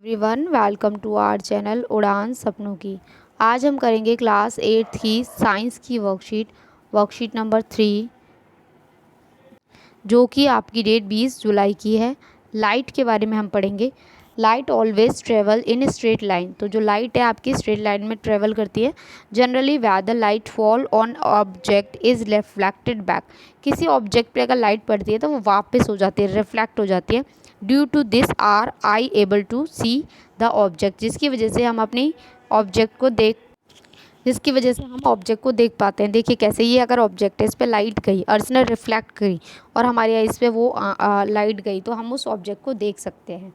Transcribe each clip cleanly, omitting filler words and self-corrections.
Everyone welcome to our channel उड़ान सपनों की। आज हम करेंगे क्लास 8 की साइंस की वर्कशीट नंबर 3, जो कि आपकी डेट 20 जुलाई की है। लाइट के बारे में हम पढ़ेंगे। Light always travel in straight line. तो जो लाइट है आपकी स्ट्रेट लाइन में ट्रेवल करती है। Generally whether light fall on object is reflected back. किसी ऑब्जेक्ट पे अगर लाइट पड़ती है तो वो वापस हो जाती है, रिफ्लेक्ट हो जाती है। Due to this are I able to see the object, जिसकी वजह से हम ऑब्जेक्ट को देख पाते हैं। देखिए कैसे, ये अगर ऑब्जेक्ट है, इस पर लाइट गई, अर्थ ने रिफ्लेक्ट करी और हमारे इस पर वो लाइट गई, तो हम उस ऑब्जेक्ट को देख सकते हैं।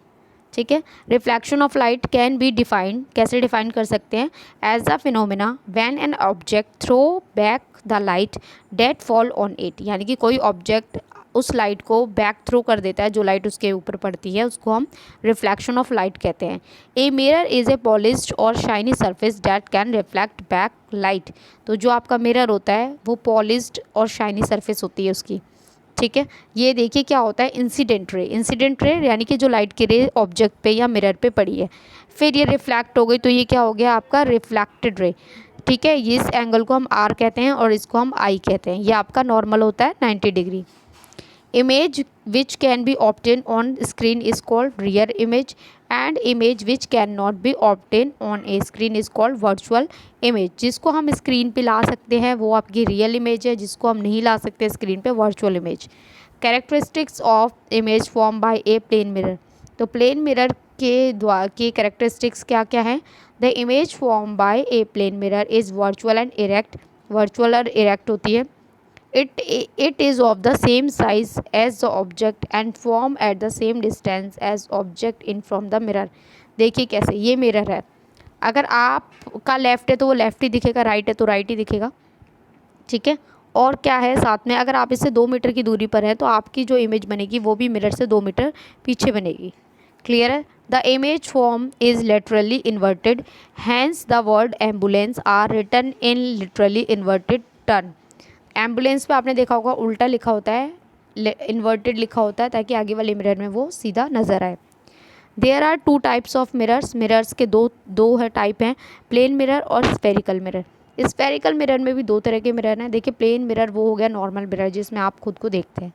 ठीक है। Reflection of light can be defined, कैसे डिफाइन कर सकते हैं? As a phenomena when an object throw back the light that fall on it. यानी कि कोई ऑब्जेक्ट उस लाइट को बैक थ्रो कर देता है, जो लाइट उसके ऊपर पड़ती है, उसको हम रिफ्लेक्शन ऑफ लाइट कहते हैं। A mirror is a polished और shiny surface that can reflect back light. तो जो आपका मिरर होता है वो पॉलिश्ड और शाइनी सरफेस होती है उसकी। ठीक है। ये देखिए क्या होता है, इंसिडेंट रे यानी कि जो लाइट की रे ऑब्जेक्ट पे या मिरर पे पड़ी है, फिर ये रिफ्लेक्ट हो गई, तो ये क्या हो गया आपका रिफ्लेक्टेड रे। ठीक है। ये इस एंगल को हम आर कहते हैं और इसको हम आई कहते हैं। ये आपका नॉर्मल होता है 90 degree. Image which can be obtained on screen is called real image, and image which cannot be obtained on a screen is called virtual image। जिसको हम स्क्रीन पे ला सकते हैं वो आपकी रियल इमेज है, जिसको हम नहीं ला सकते स्क्रीन पे virtual image. Characteristics of image form by a plane mirror. तो प्लेन मिरर के कैरेक्टरिस्टिक्स क्या क्या हैं? The image form by a plane mirror is virtual and erect. Virtual और इरेक्ट होती है। It is of the same size as the object and form at the same distance as object in from the mirror। देखिए कैसे, ये mirror है, अगर आपका left है तो वो लेफ़्ट ही दिखेगा, राइट है तो राइट ही दिखेगा। ठीक है। और क्या है साथ में, अगर आप इससे 2 मीटर की दूरी पर हैं तो आपकी जो इमेज बनेगी वो भी मिरर से 2 मीटर पीछे बनेगी। क्लियर है? The image form is literally inverted, hence the word ambulance are written in literally inverted turn. Ambulance पे आपने देखा होगा उल्टा लिखा होता है, इन्वर्टेड लिखा होता है, ताकि आगे वाले मिरर में वो सीधा नज़र आए। There are 2 types of mirrors. Mirrors के दो है टाइप हैं, प्लेन मिरर और स्फेरिकल मिरर। स्फेरिकल मिरर में भी 2 तरह के मिरर हैं। देखिए प्लेन मिरर वो हो गया नॉर्मल मिरर जिसमें आप खुद को देखते हैं।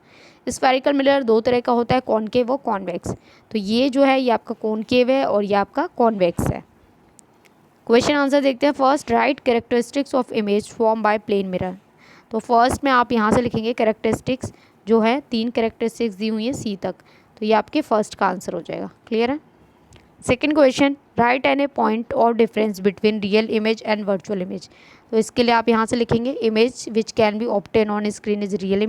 स्फेरिकल मिरर 2 तरह का होता है, कॉनकेव और कॉन्वेक्स। तो ये जो है ये आपका कॉनकेव है और ये आपका कॉन्वेक्स है। क्वेश्चन आंसर देखते हैं। First, write characteristics of image form by plane mirror. तो फर्स्ट में आप यहाँ से लिखेंगे कैरेक्टरिस्टिक्स, जो है 3 कैरेक्टरिस्टिक्स दी हुई हैं सी तक, तो ये आपके फर्स्ट का आंसर हो जाएगा। क्लियर है? Second question, write any point और difference between real image and virtual image. तो इसके लिए आप यहाँ से लिखेंगे image which can be obtain on screen is real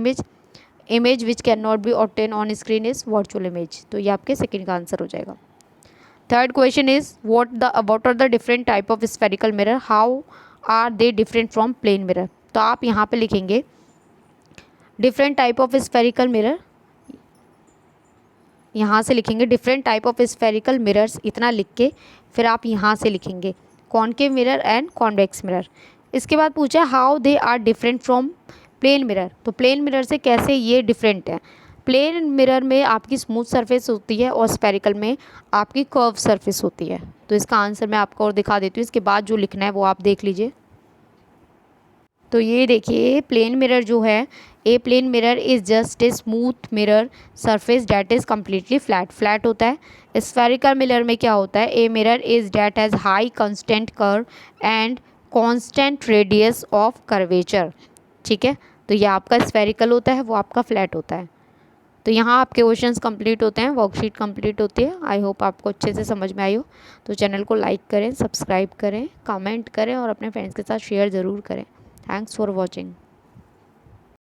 image which can not be obtain on screen is virtual image. तो ये आपके सेकेंड का आंसर हो जाएगा। Third question is what are the different type of spherical mirror, how are they different from plane mirror. तो आप यहाँ पे लिखेंगे different type of spherical mirror, यहाँ से लिखेंगे different type of spherical mirrors, इतना लिख के फिर आप यहाँ से लिखेंगे concave mirror and convex mirror. इसके बाद पूछा how they are different from plane mirror. तो प्लेन मिरर से कैसे ये डिफरेंट है? प्लेन मिरर में आपकी स्मूथ सरफेस होती है और स्फेरिकल में आपकी कर्व सरफेस होती है। तो इसका आंसर मैं आपको और दिखा देती हूँ, इसके बाद जो लिखना है वो आप देख लीजिए। तो ये देखिए प्लेन मिरर जो है, a plane mirror is just a smooth mirror surface that is completely flat होता है। स्फेरिकल मिरर में क्या होता है? A mirror is that has high constant curve and constant radius of curvature. ठीक है। तो ये आपका स्फेरिकल होता है, वो आपका फ्लैट होता है। तो यहाँ आपके क्वेश्चंस कंप्लीट होते हैं, वर्कशीट कंप्लीट होती है। आई होप आपको अच्छे से समझ में आई हो। तो चैनल को लाइक करें, सब्सक्राइब करें, कमेंट करें और अपने फ्रेंड्स के साथ शेयर ज़रूर करें। Thanks for watching.